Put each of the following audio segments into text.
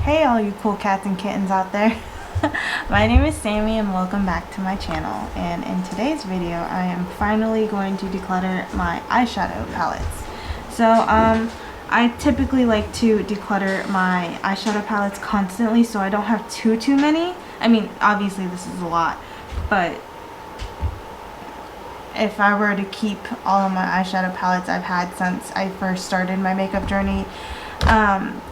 Hey all you cool cats and kittens out there. My name is Sammy and welcome back to my channel, and in today's video I am finally going to declutter my eyeshadow palettes. So I typically like to declutter my eyeshadow palettes constantly so I don't have too many. I mean, obviously this is a lot, but if I were to keep all of my eyeshadow palettes I've had since I first started my makeup journey,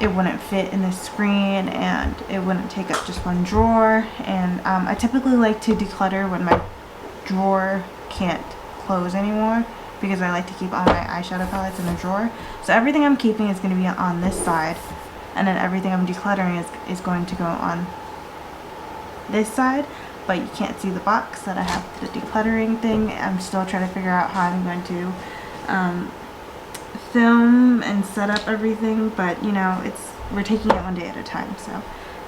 it wouldn't fit in the screen and it wouldn't take up just one drawer. And I typically like to declutter when my drawer can't close anymore, because I like to keep all my eyeshadow palettes in a drawer. So everything I'm keeping is going to be on this side, and then everything I'm decluttering is going to go on this side. But you can't see the box that I have the decluttering thing. I'm still trying to figure out how I'm going to film and set up everything, but you know, we're taking it one day at a time. So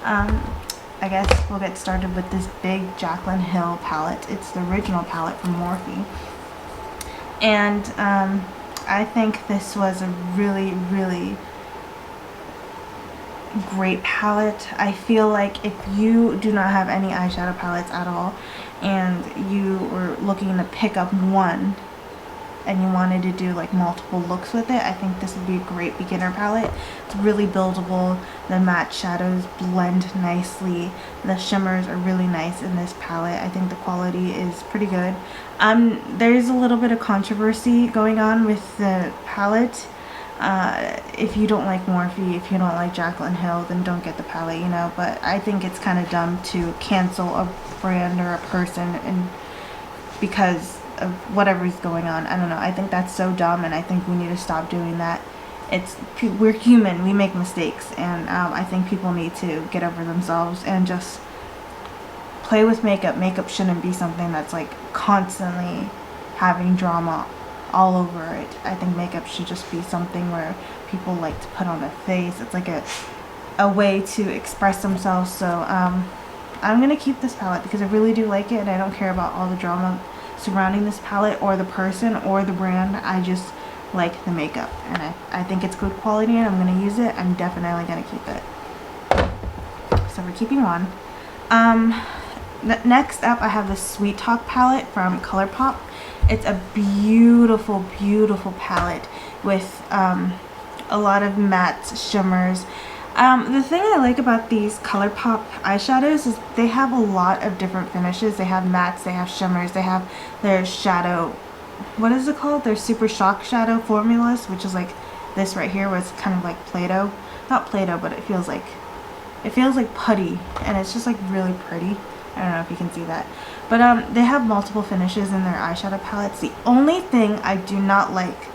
I guess we'll get started with this big Jaclyn Hill palette. It's the original palette from Morphe, and I think this was a really great palette. I feel like if you do not have any eyeshadow palettes at all and you were looking to pick up one and you wanted to do like multiple looks with it, I think this would be a great beginner palette. It's really buildable. The matte shadows blend nicely. The shimmers are really nice in this palette. I think the quality is pretty good. There's a little bit of controversy going on with the palette. If you don't like Morphe, if you don't like Jaclyn Hill, then don't get the palette, you know. But I think it's kind of dumb to cancel a brand or a person and because of whatever's going on. I don't know. I think that's so dumb, and I think we need to stop doing that. We're human. We make mistakes, and I think people need to get over themselves and just play with makeup. Makeup shouldn't be something that's like constantly having drama all over it. I think makeup should just be something where people like to put on their face. It's like a way to express themselves. So I'm gonna keep this palette because I really do like it, and I don't care about all the drama surrounding this palette or the person or the brand. I just like the makeup, and I think it's good quality, and I'm going to use it. I'm definitely going to keep it. So we're keeping one. Next up I have the Sweet Talk palette from ColourPop. It's a beautiful palette with a lot of matte shimmers. The thing I like about these ColourPop eyeshadows is they have a lot of different finishes. They have mattes, they have shimmers, they have their shadow, what is it called? Their Super Shock Shadow formulas, which is like this right here, where it's kind of like Play-Doh. Not Play-Doh, but it feels like putty, and it's just like really pretty. I don't know if you can see that. But they have multiple finishes in their eyeshadow palettes. The only thing I do not like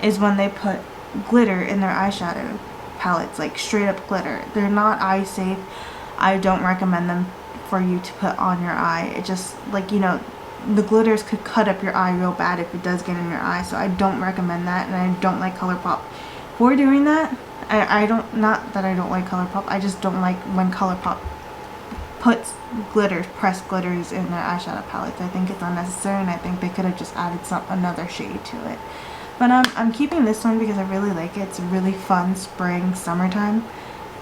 is when they put glitter in their eyeshadow palettes, like straight up glitter. They're not eye safe. I don't recommend them for you to put on your eye. It just, like, you know, the glitters could cut up your eye real bad if it does get in your eye. So I don't recommend that, and I don't like ColourPop for doing that. I don't, not that I don't like ColourPop, I just don't like when ColourPop puts glitters, pressed glitters in their eyeshadow palettes. I think it's unnecessary, and I think they could have just added another shade to it. But I'm keeping this one because I really like it. It's a really fun spring, summertime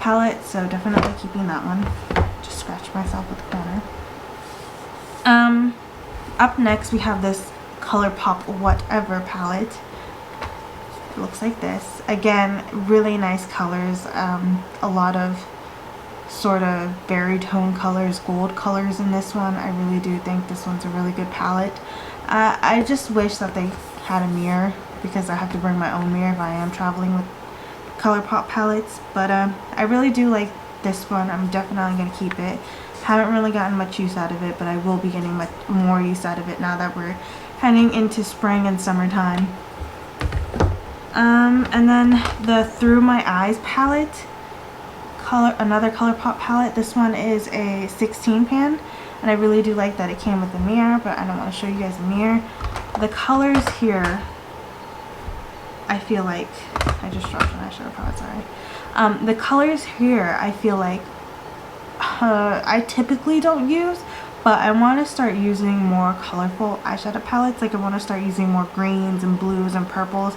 palette, so definitely keeping that one. Just scratch myself with the corner. Up next we have this ColourPop Whatever palette. It looks like this. Again, really nice colors. A lot of sort of berry tone colors, gold colors in this one. I really do think this one's a really good palette. I just wish that they had a mirror, because I have to bring my own mirror if I am traveling with ColourPop palettes. But I really do like this one. I'm definitely going to keep it. Haven't really gotten much use out of it, but I will be getting much more use out of it now that we're heading into spring and summertime. And then the Through My Eyes palette, another ColourPop palette. This one is a 16 pan, and I really do like that it came with a mirror, but I don't want to show you guys the mirror. The colors here, I feel like, I just dropped an eyeshadow palette, sorry. The colors here, I feel like I typically don't use, but I want to start using more colorful eyeshadow palettes. Like I want to start using more greens and blues and purples.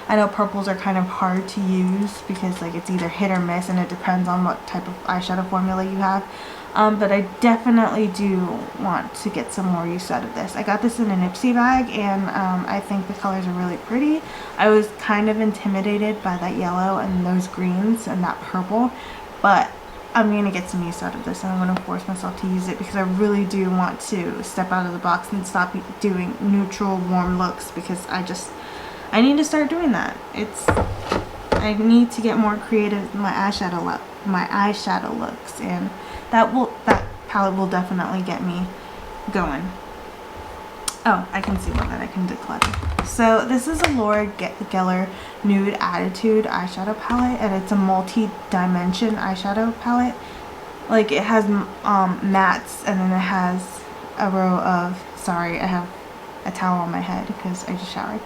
I know purples are kind of hard to use because like it's either hit or miss, and it depends on what type of eyeshadow formula you have. But I definitely do want to get some more use out of this. I got this in an Ipsy bag, and I think the colors are really pretty. I was kind of intimidated by that yellow and those greens and that purple, but I'm going to get some use out of this, and I'm going to force myself to use it because I really do want to step out of the box and stop doing neutral warm looks, because I need to start doing that. I need to get more creative in my eyeshadow looks, and that palette will definitely get me going. Oh, I can see one that I can declutter. So this is a Laura Geller Nude Attitude eyeshadow palette, and it's a multi-dimension eyeshadow palette. Like, it has mattes, and then it has a row of, sorry, I have a towel on my head because I just showered.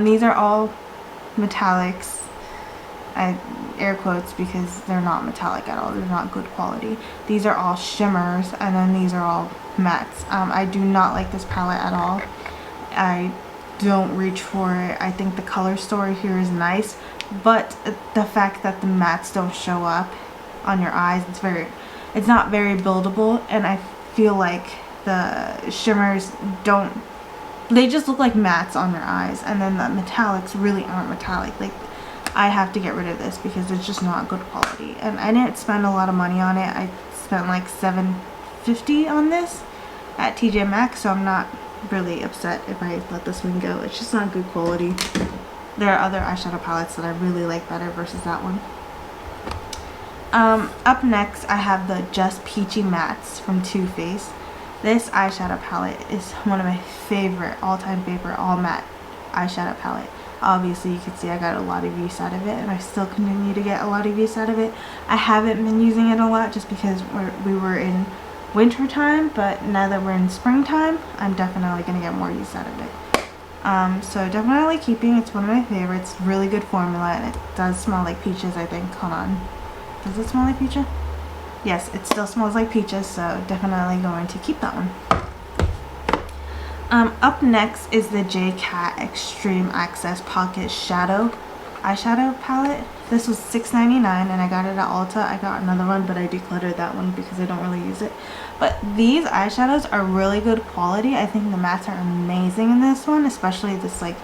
These are all metallics. I air quotes because they're not metallic at all. They're not good quality. These are all shimmers, and then these are all mattes. I do not like this palette at all. I don't reach for it. I think the color story here is nice, but the fact that the mattes don't show up on your eyes, it's not very buildable, and I feel like the shimmers they just look like mattes on your eyes, and then the metallics really aren't metallic. Like, I have to get rid of this because it's just not good quality. And I didn't spend a lot of money on it. I spent like $7.50 on this at TJ Maxx, so I'm not really upset if I let this one go. It's just not good quality. There are other eyeshadow palettes that I really like better versus that one. Up next, I have the Just Peachy Mattes from Too Faced. This eyeshadow palette is one of my favorite, all-time favorite, all matte eyeshadow palette. Obviously, you can see I got a lot of use out of it, and I still continue to get a lot of use out of it. I haven't been using it a lot just because we were in winter time, but now that we're in springtime, I'm definitely going to get more use out of it. So definitely keeping. It's one of my favorites. Really good formula, and it does smell like peaches, I think. Hold on. Does it smell like peaches? Yes, it still smells like peaches, so definitely going to keep that one. Up next is the J-Cat Extreme Access Pocket Shadow eyeshadow palette. This was $6.99, and I got it at Ulta. I got another one, but I decluttered that one because I don't really use it. But these eyeshadows are really good quality. I think the mattes are amazing in this one, especially this like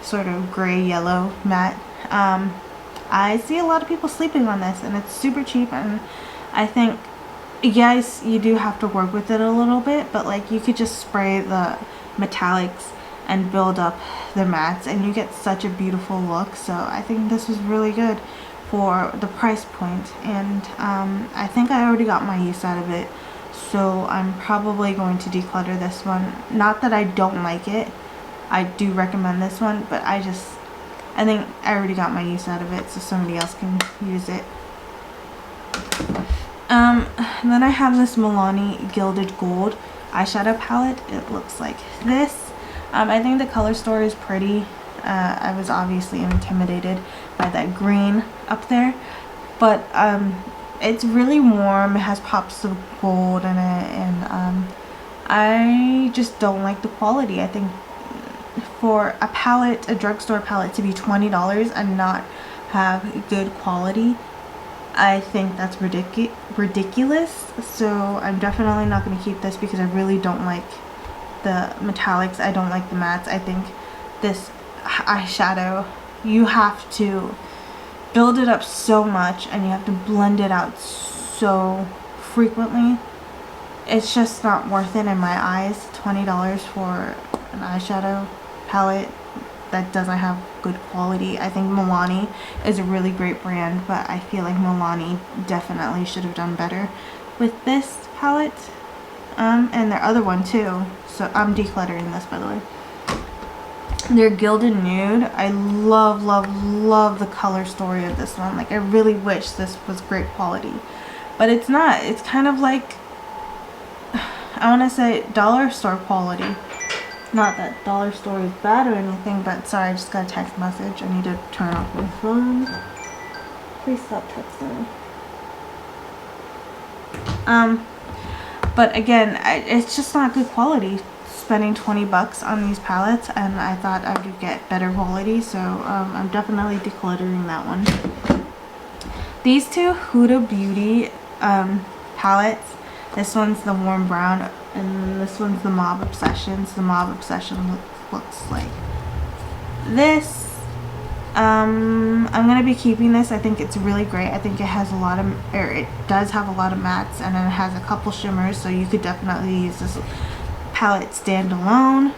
sort of gray yellow matte. I see a lot of people sleeping on this, and it's super cheap, and I think, yes, you do have to work with it a little bit, but like you could just spray the metallics and build up the mattes, and you get such a beautiful look. So I think this was really good for the price point, and I think I already got my use out of it, so I'm probably going to declutter this one. Not that I don't like it, I do recommend this one, but I think I already got my use out of it, so somebody else can use it. Then I have this Milani Gilded Gold eyeshadow palette. It looks like this. I think the color story is pretty. I was obviously intimidated by that green up there, but it's really warm. It has pops of gold in it, and I just don't like the quality. I think for a palette, a drugstore palette, to be $20 and not have good quality, I think that's ridiculous. So I'm definitely not going to keep this because I really don't like the metallics. I don't like the mattes. I think this eyeshadow, you have to build it up so much, and you have to blend it out so frequently. It's just not worth it in my eyes. $20 for an eyeshadow palette that doesn't have good quality. I think Milani is a really great brand, but I feel like Milani definitely should have done better with this palette, and their other one too. So I'm decluttering this, by the way. Their Gilded Nude, I love, love, love the color story of this one. Like, I really wish this was great quality, but it's not. It's kind of like, I want to say dollar store quality. Not that dollar store is bad or anything, but sorry, I just got a text message. I need to turn off my phone. Please stop texting me. But again, it's just not good quality. spending 20 bucks on these palettes, and I thought I would get better quality, so I'm definitely decluttering that one. These two Huda Beauty palettes, this one's the warm brown and this one's the Mob Obsession. So the Mob Obsession looks like this. I'm gonna be keeping this. I think it's really great. I think it has a lot of, or it does have a lot of mattes, and then it has a couple shimmers, so you could definitely use this palette standalone.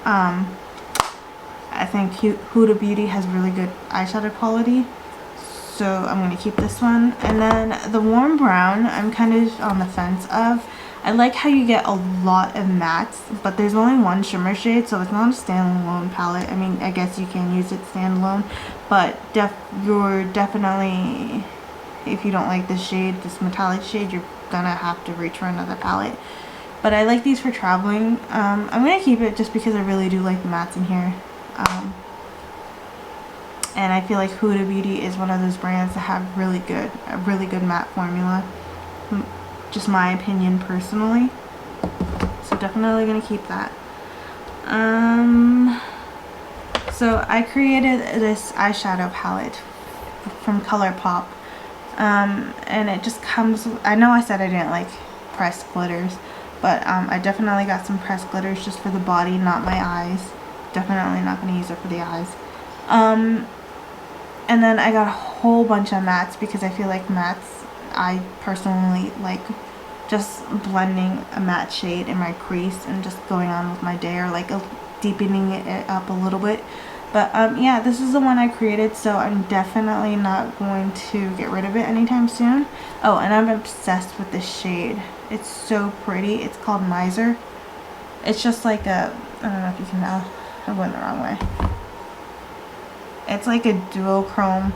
I think Huda Beauty has really good eyeshadow quality, so I'm going to keep this one. And then the warm brown, I'm kind of on the fence of. I like how you get a lot of mattes, but there's only one shimmer shade, so it's not a standalone palette. I mean, I guess you can use it standalone, but you're definitely, if you don't like this shade, this metallic shade, you're gonna have to reach for another palette. But I like these for traveling. I'm gonna keep it just because I really do like the mattes in here. And I feel like Huda Beauty is one of those brands that have a really good matte formula. Just my opinion personally. So definitely gonna keep that. So I created this eyeshadow palette from ColourPop. And it just comes, I know I said I didn't like pressed glitters, but I definitely got some pressed glitters just for the body, not my eyes. Definitely not going to use it for the eyes. And then I got a whole bunch of mattes because I feel like mattes, I personally like just blending a matte shade in my crease and just going on with my day, or like deepening it up a little bit. But yeah, this is the one I created, so I'm definitely not going to get rid of it anytime soon. Oh, and I'm obsessed with this shade. It's so pretty. It's called Miser. It's just like a, I don't know if you can know. I went the wrong way. It's like a duochrome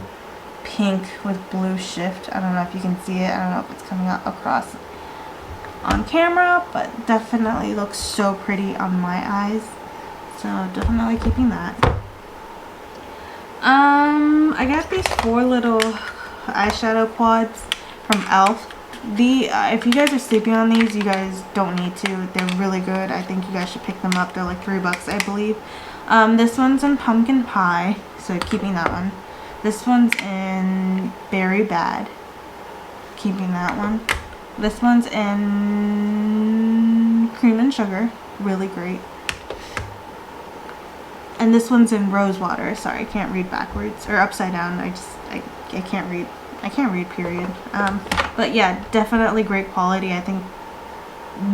pink with blue shift. I don't know if you can see it. I don't know if it's coming out across on camera, but definitely looks so pretty on my eyes. So definitely keeping that. I got these 4 little eyeshadow quads from e.l.f. If you guys are sleeping on these, you guys don't need to. They're really good. I think you guys should pick them up. They're like $3, I believe. This one's in Pumpkin Pie, so keeping that one. This one's in Berry Bad, keeping that one. This one's in Cream and Sugar, really great. And this one's in Rose Water. Sorry, I can't read backwards or upside down. I can't read. I can't read, period. But yeah, definitely great quality. I think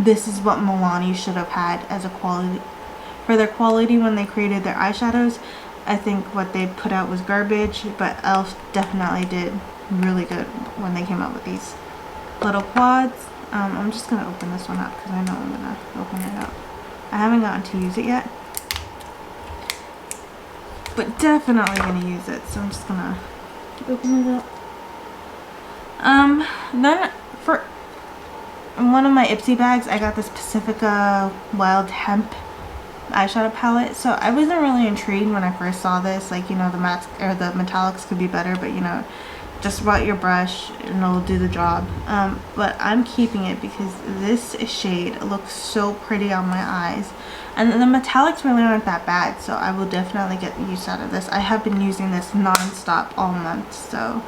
this is what Milani should have had as a quality for their quality when they created their eyeshadows. I think what they put out was garbage, but e.l.f. definitely did really good when they came out with these little quads. I'm just gonna open this one up because I know I'm gonna open it up. I haven't gotten to use it yet, but definitely gonna use it, so I'm just gonna open it up. Then for one of my Ipsy bags, I got this Pacifica Wild Hemp eyeshadow palette. So I wasn't really intrigued when I first saw this, like, you know, the mattes or the metallics could be better, but you know, just wet your brush and it'll do the job. But I'm keeping it because this shade looks so pretty on my eyes, and the metallics really aren't that bad, so I will definitely get use out of this. I have been using this non-stop all month, so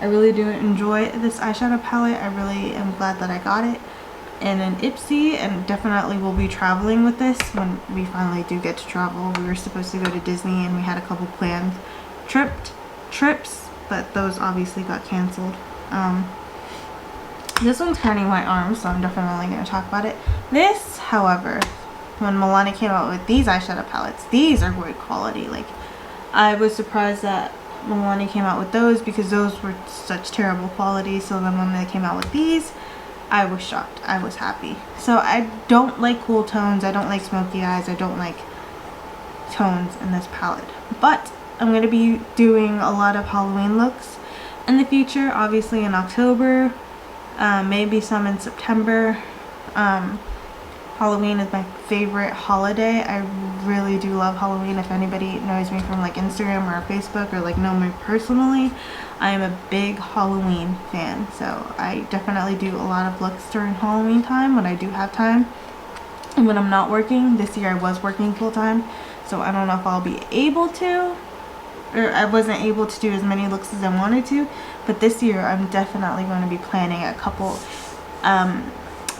I really do enjoy this eyeshadow palette. I really am glad that I got it in an Ipsy, and definitely will be traveling with this when we finally do get to travel. We were supposed to go to Disney and we had a couple planned trips, but those obviously got canceled. This one's hurting my arm, so I'm definitely going to talk about it. This, however, when Milani came out with these eyeshadow palettes, these are great quality. Like, I was surprised that Milani came out with those because those were such terrible quality. So then when they came out with these, I was shocked. I was happy. So I don't like cool tones. I don't like smoky eyes. I don't like tones in this palette. But I'm going to be doing a lot of Halloween looks in the future. Obviously in October. Maybe some in September. Halloween is my favorite holiday. I really do love Halloween. If anybody knows me from like Instagram or Facebook or like know me personally, I am a big Halloween fan. So I definitely do a lot of looks during Halloween time when I do have time. when I'm not working. This year I was working full-time, so I don't know if I'll be able to, or I wasn't able to do as many looks as I wanted to. But this year I'm definitely going to be planning a couple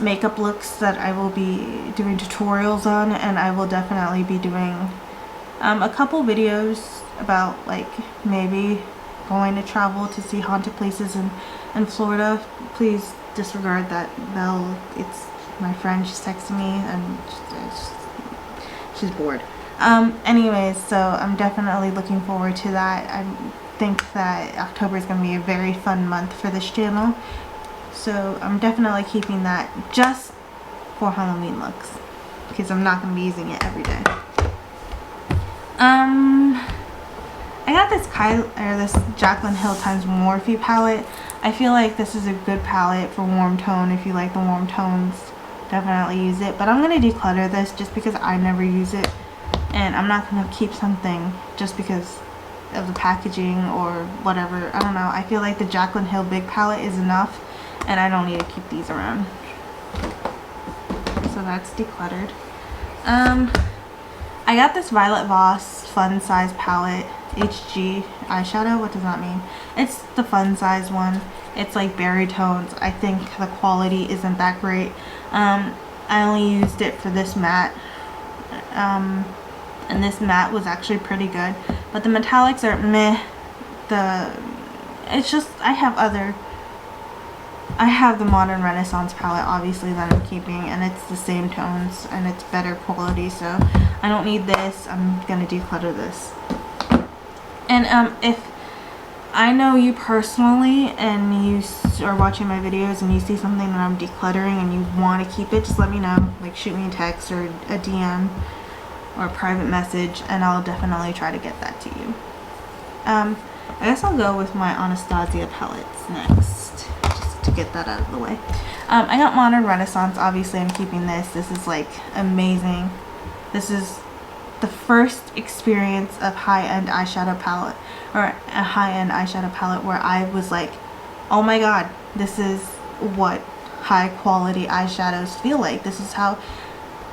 makeup looks that I will be doing tutorials on, and I will definitely be doing a couple videos about like maybe going to travel to see haunted places in Florida. Please disregard that bell. It's my friend. She's texting me and she's bored. Anyways, so I'm definitely looking forward to that. I think that October is going to be a very fun month for this channel. So I'm definitely keeping that just for Halloween looks, because I'm not going to be using it every day. I got this Jaclyn Hill times Morphe palette. I feel like this is a good palette for warm tone. If you like the warm tones, definitely use it. But I'm going to declutter this just because I never use it. And I'm not going to keep something just because of the packaging or whatever. I don't know. I feel like the Jaclyn Hill big palette is enough, and I don't need to keep these around. So that's decluttered. I got this Violet Voss Fun Size palette, HG eyeshadow. What does that mean? It's the fun size one. It's like berry tones. I think the quality isn't that great. I only used it for this matte. And this matte was actually pretty good. But the metallics are meh. It's just, I have the Modern Renaissance palette, obviously, that I'm keeping, and it's the same tones, and it's better quality, so I don't need this. I'm gonna declutter this. And if I know you personally, and you are watching my videos, and you see something that I'm decluttering, and you want to keep it, just let me know. Like, shoot me a text, or a DM, or a private message, and I'll definitely try to get that to you. I guess I'll go with my Anastasia palettes next, just to get that out of the way. I got Modern Renaissance. Obviously, I'm keeping this. This is like amazing. This is the first experience of high-end eyeshadow palette, or a high-end eyeshadow palette, where I was like, oh my god, this is what high-quality eyeshadows feel like. This is how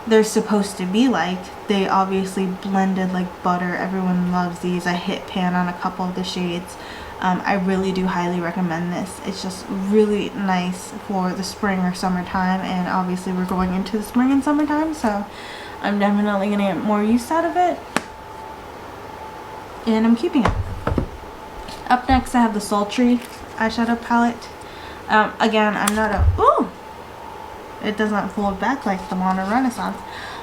they're supposed to be like. They obviously blended like butter. Everyone loves these. I hit pan on a couple of the shades. I really do highly recommend this. It's just really nice for the spring or summertime, and obviously we're going into the spring and summertime, so I'm definitely gonna get more use out of it, and I'm keeping it. Up next I have the Sultry eyeshadow palette. Again, I'm not a it doesn't fold back like the Modern Renaissance.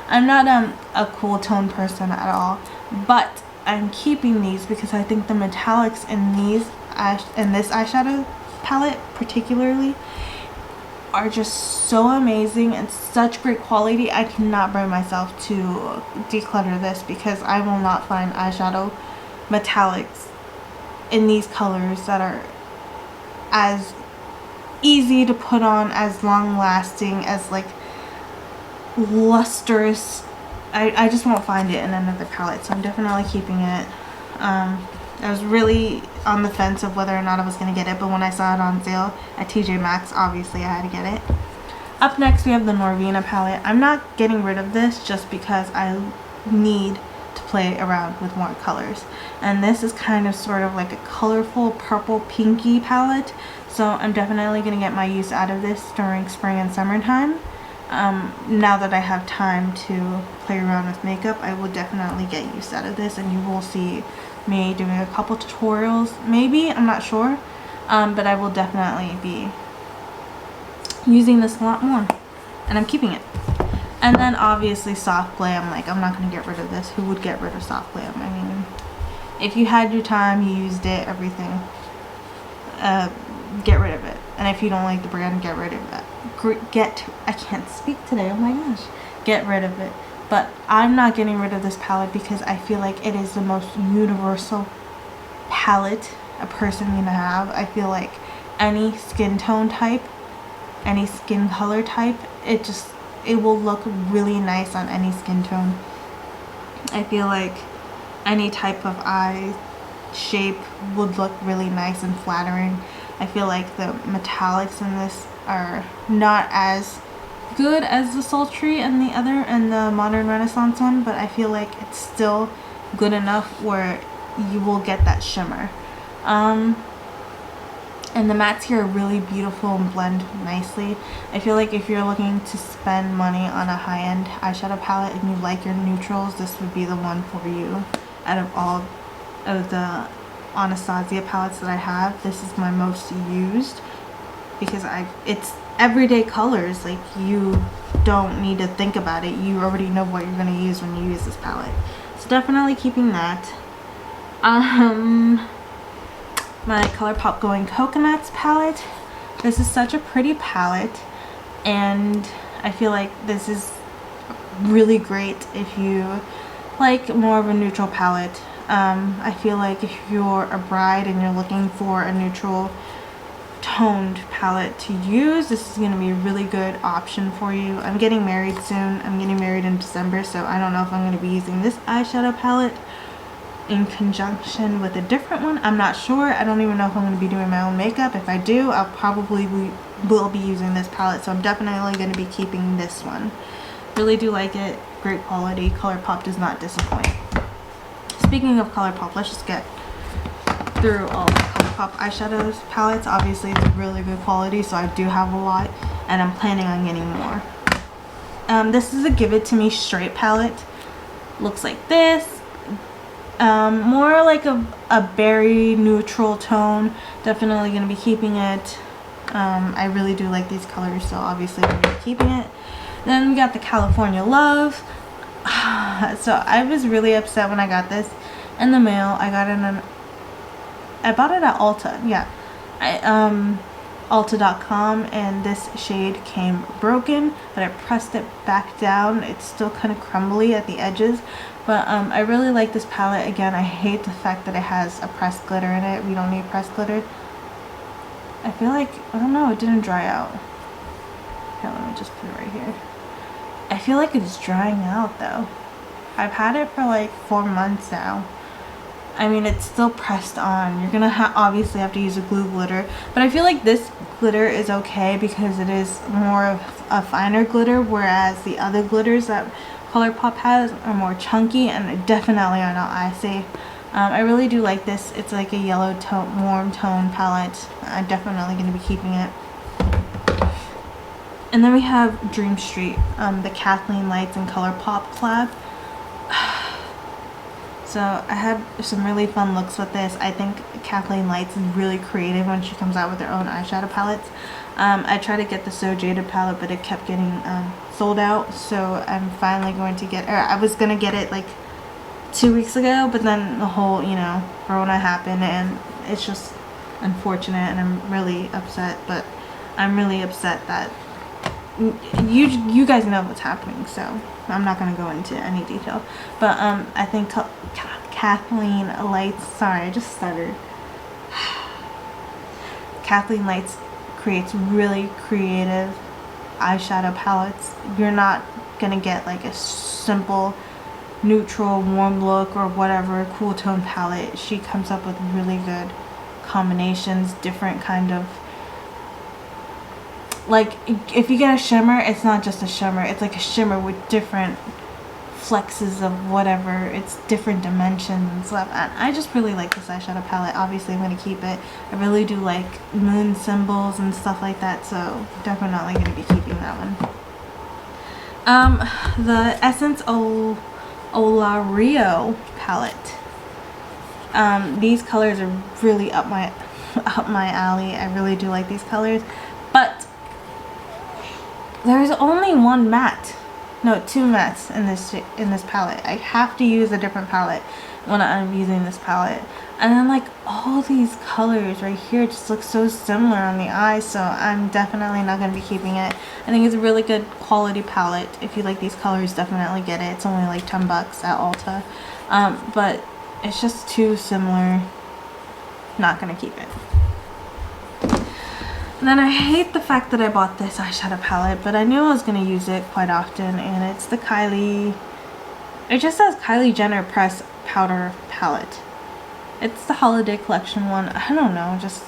I'm not a cool tone person at all, but I'm keeping these because I think the metallics in this eyeshadow palette particularly are just so amazing and such great quality. I cannot bring myself to declutter this because I will not find eyeshadow metallics in these colors that are as easy to put on, as long lasting, as like lustrous. I just won't find it in another palette, so I'm definitely keeping it. I was really on the fence of whether or not I was going to get it, but when I saw it on sale at TJ Maxx, obviously I had to get it. Up next we have the Norvina palette. I'm not getting rid of this just because I need to play around with more colors, and this is kind of sort of like a colorful purple pinky palette, so I'm definitely going to get my use out of this during spring and summertime. Now that I have time to play around with makeup, I will definitely get use out of this, and you will see me doing a couple tutorials, maybe, I'm not sure, but I will definitely be using this a lot more, and I'm keeping it. And then obviously Soft Glam, like, I'm not going to get rid of this. Who would get rid of Soft Glam? I mean, if you had your time, you used it, everything, get rid of it. And if you don't like the brand, get rid of it. I can't speak today, oh my gosh. Get rid of it. But I'm not getting rid of this palette because I feel like it is the most universal palette a person can have. I feel like any skin tone type, any skin color type, it will look really nice on any skin tone. I feel like any type of eye shape would look really nice and flattering. I feel like the metallics in this are not as good as the Sultry and the Modern Renaissance one, but I feel like it's still good enough where you will get that shimmer. And the mattes here are really beautiful and blend nicely. I feel like if you're looking to spend money on a high-end eyeshadow palette and you like your neutrals, this would be the one for you. Out of all of the Anastasia palettes that I have, this is my most used because it's everyday colors. Like, you don't need to think about it. You already know what you're going to use when you use this palette. So definitely keeping that. My ColourPop Going Coconuts palette. This is such a pretty palette, and I feel like this is really great if you like more of a neutral palette. I feel like if you're a bride and you're looking for a neutral toned palette to use, this is going to be a really good option for you. I'm getting married soon. I'm getting married in December, so I don't know if I'm going to be using this eyeshadow palette in conjunction with a different one. I'm not sure. I don't even know if I'm going to be doing my own makeup. If I do, I'll probably will be using this palette, so I'm definitely going to be keeping this one. Really do like it. Great quality. ColourPop does not disappoint. Speaking of ColourPop, let's just get through all the ColourPop eyeshadows palettes. Obviously it's really good quality, so I do have a lot, and I'm planning on getting more. This is a Give It To Me Straight palette. Looks like this. More like a berry neutral tone. Definitely going to be keeping it. I really do like these colors, so obviously I'm going to be keeping it. Then we got the California Love. So I was really upset when I got this in the mail. I bought it at Ulta. Yeah. Ulta.com, and this shade came broken, but I pressed it back down. It's still kind of crumbly at the edges, but I really like this palette. Again, I hate the fact that it has a pressed glitter in it. We don't need pressed glitter. I feel like, I don't know, it didn't dry out. Here, let me just put it right here. I feel like it's drying out though. I've had it for like 4 months now. I mean, it's still pressed on. You're gonna obviously have to use a glue glitter, but I feel like this glitter is okay because it is more of a finer glitter, whereas the other glitters that ColourPop has are more chunky and definitely are not icy. I really do like this. It's like a yellow tone, warm tone palette. I'm definitely going to be keeping it. And then we have Dream Street, the Kathleen Lights and ColourPop collab. So I have some really fun looks with this. I think Kathleen Lights is really creative when she comes out with her own eyeshadow palettes. I tried to get the So Jaded palette, but it kept getting sold out. So I'm finally going to get, or I was going to get it like 2 weeks ago, but then the whole, Corona happened, and it's just unfortunate, and I'm really upset. But I'm really upset that you guys know what's happening, so I'm not going to go into any detail. But I think Kathleen Lights, sorry, I just stuttered. Kathleen Lights creates really creative eyeshadow palettes. You're not going to get like a simple neutral warm look or whatever cool tone palette. She comes up with really good combinations, different kind of, like, if you get a shimmer, it's not just a shimmer, it's like a shimmer with different flexes of whatever, it's different dimensions and stuff. And I just really like this eyeshadow palette. Obviously I'm going to keep it. I really do like moon symbols and stuff like that, so definitely going to be keeping that one. The Essence Olario palette. These colors are really up my alley. I really do like these colors, but there's only one matte, no, 2 mattes in this palette. I have to use a different palette when I'm using this palette, and then like all these colors right here just look so similar on the eyes, so I'm definitely not going to be keeping it. I think it's a really good quality palette. If you like these colors, definitely get it. It's only like 10 bucks at Ulta, but it's just too similar. Not going to keep it. And then I hate the fact that I bought this eyeshadow palette, but I knew I was going to use it quite often, and it's the Kylie, it just says Kylie Jenner Press Powder Palette. It's the holiday collection one. I don't know, just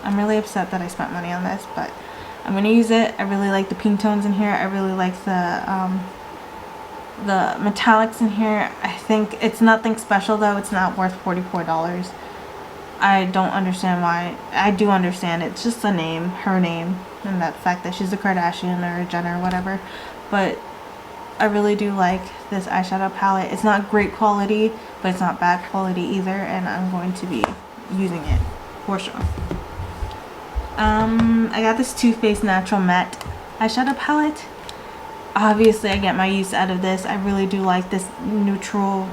I'm really upset that I spent money on this, but I'm gonna use it. I really like the pink tones in here. I really like the metallics in here. I think it's nothing special though. It's not worth $44. I don't understand why. I do understand. It's just a name, her name, and that fact that she's a Kardashian or a Jenner or whatever. But I really do like this eyeshadow palette. It's not great quality, but it's not bad quality either, and I'm going to be using it for sure. I got this Too Faced Natural Matte eyeshadow palette. Obviously I get my use out of this. I really do like this neutral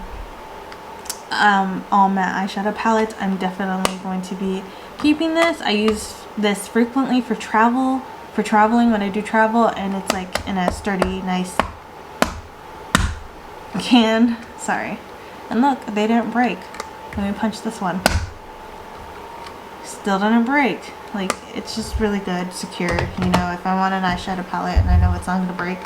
all matte eyeshadow palette. I'm definitely going to be keeping this. I use this frequently for traveling when I do travel, and it's like in a sturdy, nice can. Sorry. And look, they didn't break. Let me punch this one. Still didn't break. Like, it's just really good, secure. You know, if I want an eyeshadow palette and I know it's not going to break,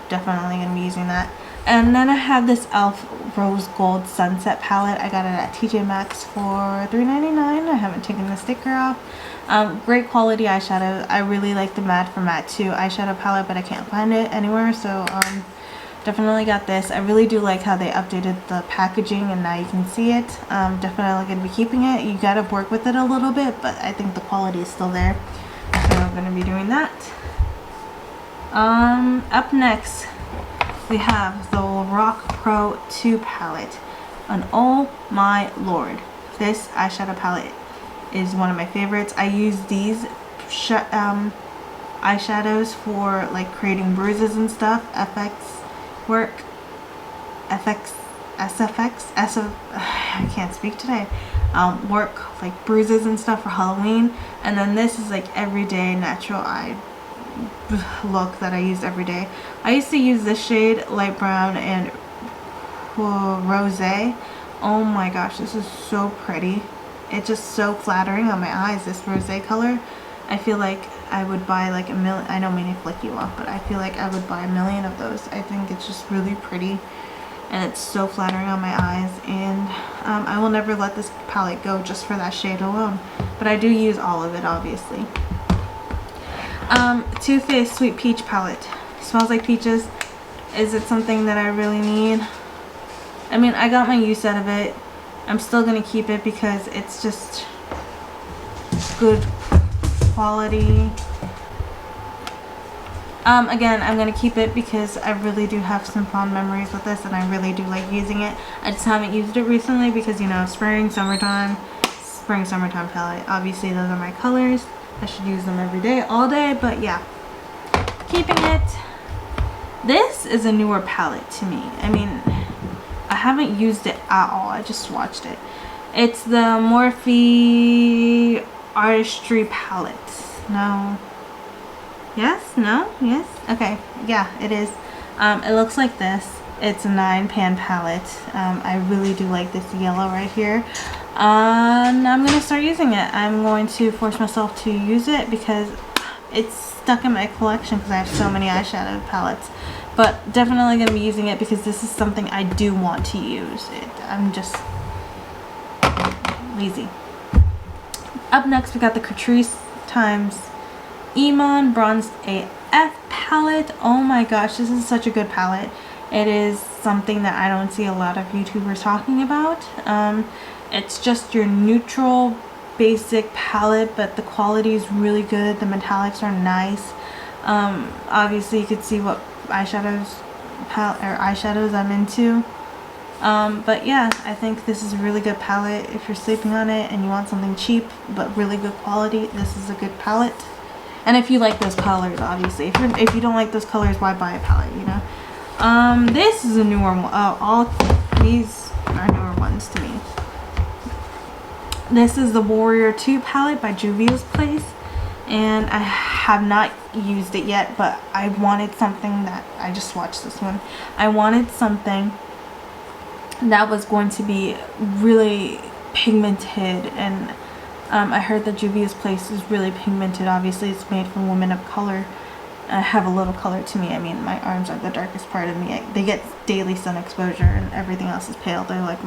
definitely going to be using that. And then I have this e.l.f. Rose Gold Sunset palette. I got it at TJ Maxx for $3.99. I haven't taken the sticker off. Great quality eyeshadow. I really like the Mad for Matte 2 eyeshadow palette, but I can't find it anywhere, so definitely got this. I really do like how they updated the packaging and now you can see it. Definitely going to be keeping it. You got to work with it a little bit, but I think the quality is still there, so I'm going to be doing that. Up next we have the Rock Pro 2 palette, and oh my lord, this eyeshadow palette is one of my favorites. I use these eyeshadows for like creating bruises and stuff, I can't speak today, work like bruises and stuff for Halloween. And then this is like everyday natural eye look that I use every day. I used to use this shade, light brown and rosé. Oh my gosh, this is so pretty. It's just so flattering on my eyes, this rosé color. I feel like I would buy like a million. I don't mean to flick you off, but I feel like I would buy a million of those. I think it's just really pretty and it's so flattering on my eyes, and I will never let this palette go just for that shade alone, but I do use all of it obviously. Too Faced Sweet Peach palette. Smells like peaches. Is it something that I really need? I mean, I got my use out of it. I'm still gonna keep it because it's just good quality. Again, I'm gonna keep it because I really do have some fond memories with this and I really do like using it. I just haven't used it recently because, you know, spring, summertime palette. Obviously those are my colors. I should use them every day, all day, but yeah, keeping it. This is a newer palette to me. I mean, I haven't used it at all. I just swatched it. It's the Morphe Artistry palette. No. Yes? No? Yes? Okay. Yeah, it is. It looks like this. It's a 9-pan palette. I really do like this yellow right here. And I'm going to start using it. I'm going to force myself to use it because it's stuck in my collection because I have so many eyeshadow palettes. But definitely going to be using it because this is something I do want to use. I'm just lazy. Up next we got the Catrice Times Iman Bronzed AF palette. Oh my gosh, this is such a good palette. It is something that I don't see a lot of YouTubers talking about. It's just your neutral basic palette, but the quality is really good. The metallics are nice. Obviously you could see what eyeshadows I'm into. But yeah, I think this is a really good palette. If you're sleeping on it and you want something cheap but really good quality, this is a good palette. And if you like those colors, obviously. If you don't like those colors, why buy a palette, you know? This is a newer one. All these are newer ones to me. This is the Warrior 2 palette by Juvia's Place. And I have not used it yet, but I wanted something that, I just swatched this one. I wanted something that was going to be really pigmented, and I heard that Juvia's Place is really pigmented. Obviously it's made for women of color. I have a little color to me. I mean, my arms are the darkest part of me. They get daily sun exposure and everything else is pale. They're like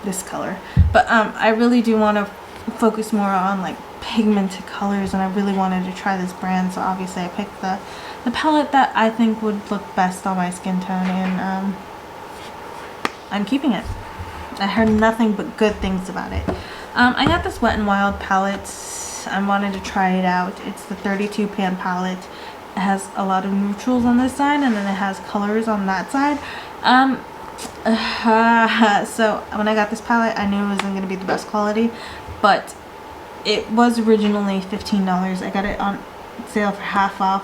this color. But I really do want to focus more on like pigmented colors, and I really wanted to try this brand, so obviously I picked the palette that I think would look best on my skin tone, and I'm keeping it. I heard nothing but good things about it. I got this Wet n Wild palette. I wanted to try it out. It's the 32 pan palette. It has a lot of neutrals on this side, and then it has colors on that side. So when I got this palette, I knew it wasn't going to be the best quality, but it was originally $15. I got it on sale for half off,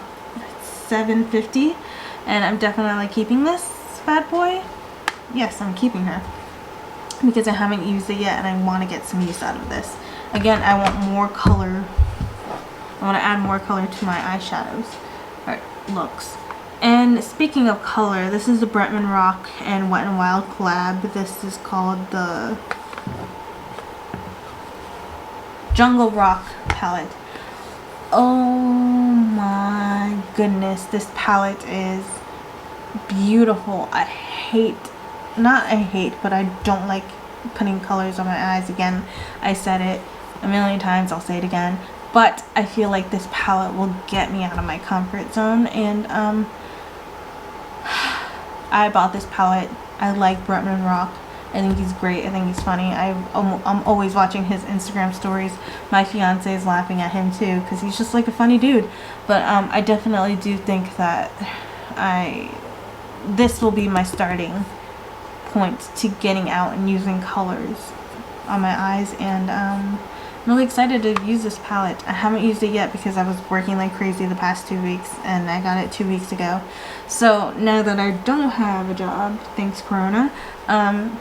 $7.50, and I'm definitely keeping this bad boy. Yes, I'm keeping her because I haven't used it yet, and I want to get some use out of this. Again, I want more color. I want to add more color to my eyeshadows or looks. And speaking of color, this is the Bretman Rock and Wet n Wild collab. This is called the Jungle Rock palette. Oh my goodness, this palette is beautiful. I don't like putting colors on my eyes. Again, I said it a million times, I'll say it again, but I feel like this palette will get me out of my comfort zone, and I bought this palette. I like Bretman Rock. I think he's great. I think he's funny. I'm always watching his Instagram stories. My fiance is laughing at him too because he's just like a funny dude. But I definitely do think that this will be my starting point to getting out and using colors on my eyes, and I'm really excited to use this palette. I haven't used it yet because I was working like crazy the past 2 weeks, and I got it 2 weeks ago. So now that I don't have a job, thanks Corona, I'm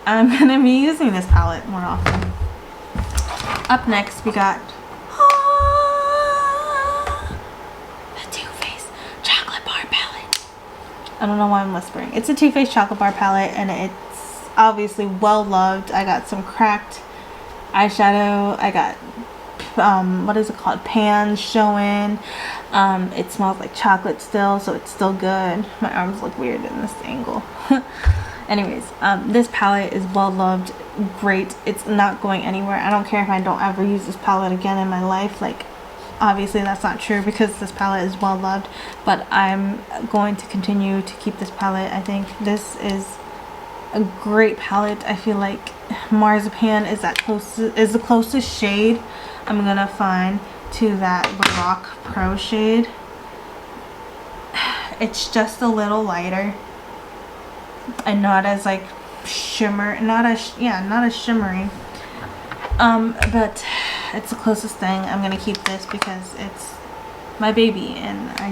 gonna be using this palette more often. Up next we got the Too Faced Chocolate Bar Palette. I don't know why I'm whispering. It's a Too Faced Chocolate Bar Palette, and it's obviously well loved. I got some cracked eyeshadow. I got what is it called, pans showing. It smells like chocolate still, so it's still good. My arms look weird in this angle. Anyways, this palette is well loved, great. It's not going anywhere. I don't care if I don't ever use this palette again in my life. Like, obviously that's not true because this palette is well loved, but I'm going to continue to keep this palette. I think this is a great palette. I feel like Marzipan is the closest shade I'm gonna find to that Lorac Pro shade. It's just a little lighter and not as like not as shimmery, but it's the closest thing. I'm gonna keep this because it's my baby, and I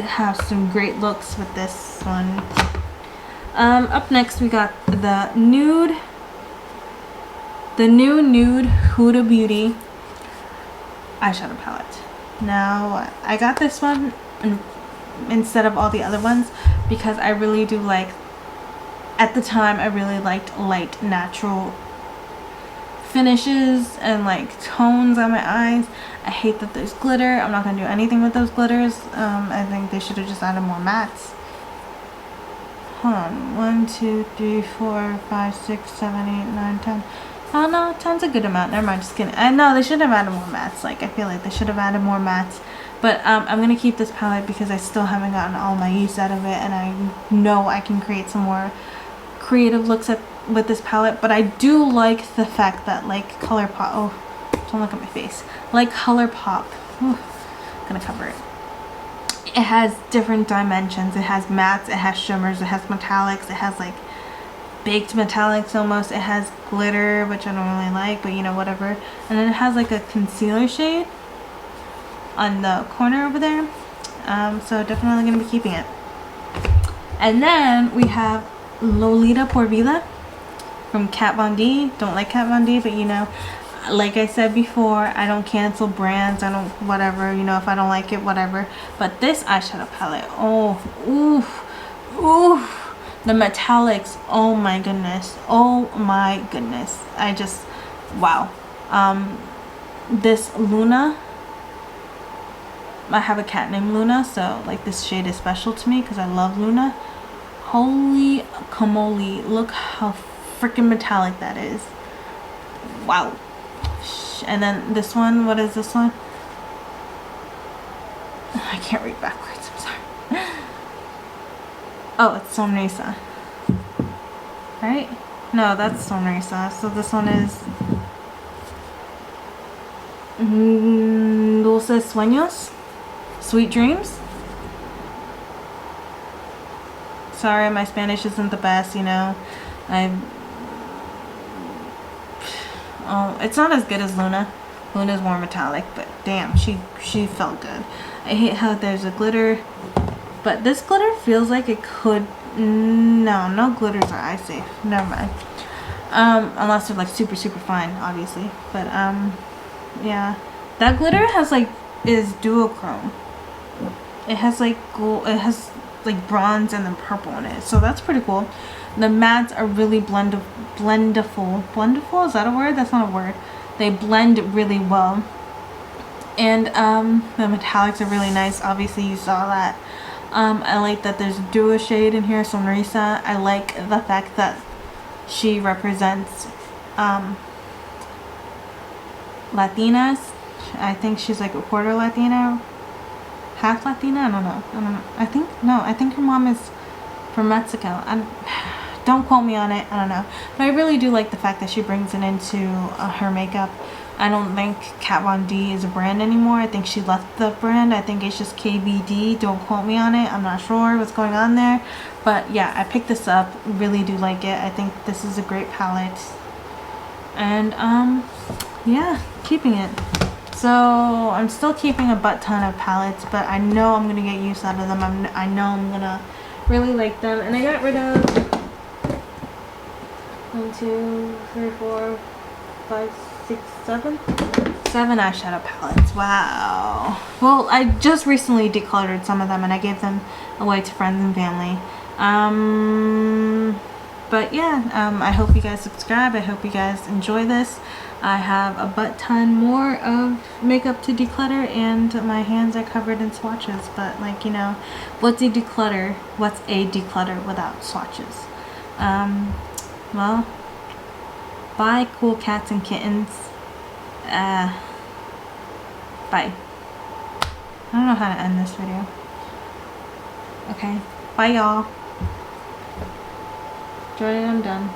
have some great looks with this one. Up next we got the new nude Huda Beauty eyeshadow palette. Now I got this one instead of all the other ones because I really do like, at the time I really liked light natural finishes and like tones on my eyes. I hate that there's glitter. I'm not gonna do anything with those glitters. I think they should have just added more mattes. Hold on, 1 2 3 4 5 6 7 8 9 10. Oh no, 10's a good amount. Never mind, just kidding. I know they should have added more mattes. Like, I feel like they should have added more mattes. But I'm gonna keep this palette because I still haven't gotten all my use out of it, and I know I can create some more creative looks with this palette. But I do like the fact that like ColourPop. Oh, don't look at my face. Like ColourPop. Ooh, gonna cover it. It has different dimensions. It has mattes. It has shimmers. It has metallics. It has like baked metallics almost. It has glitter, which I don't really like, but you know, whatever. And then it has like a concealer shade on the corner over there. So definitely gonna be keeping it. And then we have Lolita Por Vida from Kat Von D. Don't like Kat Von D, but you know, like I said before, I don't cancel brands. I don't, whatever, you know, if I don't like it, whatever. But this eyeshadow palette, oh, oof, oof. The metallics, oh my goodness, oh my goodness. I just, wow. This Luna, I have a cat named Luna, so like this shade is special to me because I love Luna. Holy camole, look how freaking metallic that is. Wow. And then this one, what is this one? I can't read backwards, I'm sorry. Oh, it's Sonrisa. Right? No, that's Sonrisa. So this one is Dulces Sueños, Sweet Dreams. Sorry, my Spanish isn't the best, you know. Oh, it's not as good as Luna. Luna's more metallic, but damn, she felt good. I hate how there's a glitter, but this glitter feels like it could. No glitters are eye safe. Never mind. Unless they're like super fine, obviously. But yeah, that glitter has like is duochrome. It has like gold. It has like bronze and then purple in it, so that's pretty cool. The mattes are really blendable. Blendable, is that a word? That's not a word. They blend really well, and the metallics are really nice. Obviously you saw that. I like that there's a duo shade in here, Sonrisa. I like the fact that she represents Latinas. I think she's like a quarter Latina, half Latina. I don't know. I think her mom is from Mexico. Don't quote me on it. I don't know. But I really do like the fact that she brings it into her makeup. I don't think Kat Von D is a brand anymore. I think she left the brand. I think it's just KVD. Don't quote me on it. I'm not sure what's going on there. But yeah, I picked this up. Really do like it. I think this is a great palette. And yeah, keeping it. So I'm still keeping a butt ton of palettes, but I know I'm gonna get use out of them. I know I'm gonna really like them. And I got rid of 1, 2, 3, 4, 5, 6, 7 eyeshadow palettes. Wow. Well, I just recently decluttered some of them and I gave them away to friends and family. But yeah, I hope you guys subscribe. I hope you guys enjoy this. I have a butt ton more of makeup to declutter and my hands are covered in swatches. But like, you know, what's a declutter without swatches? Well, bye cool cats and kittens. Bye. I don't know how to end this video. Okay, bye y'all. Jordan, I'm done.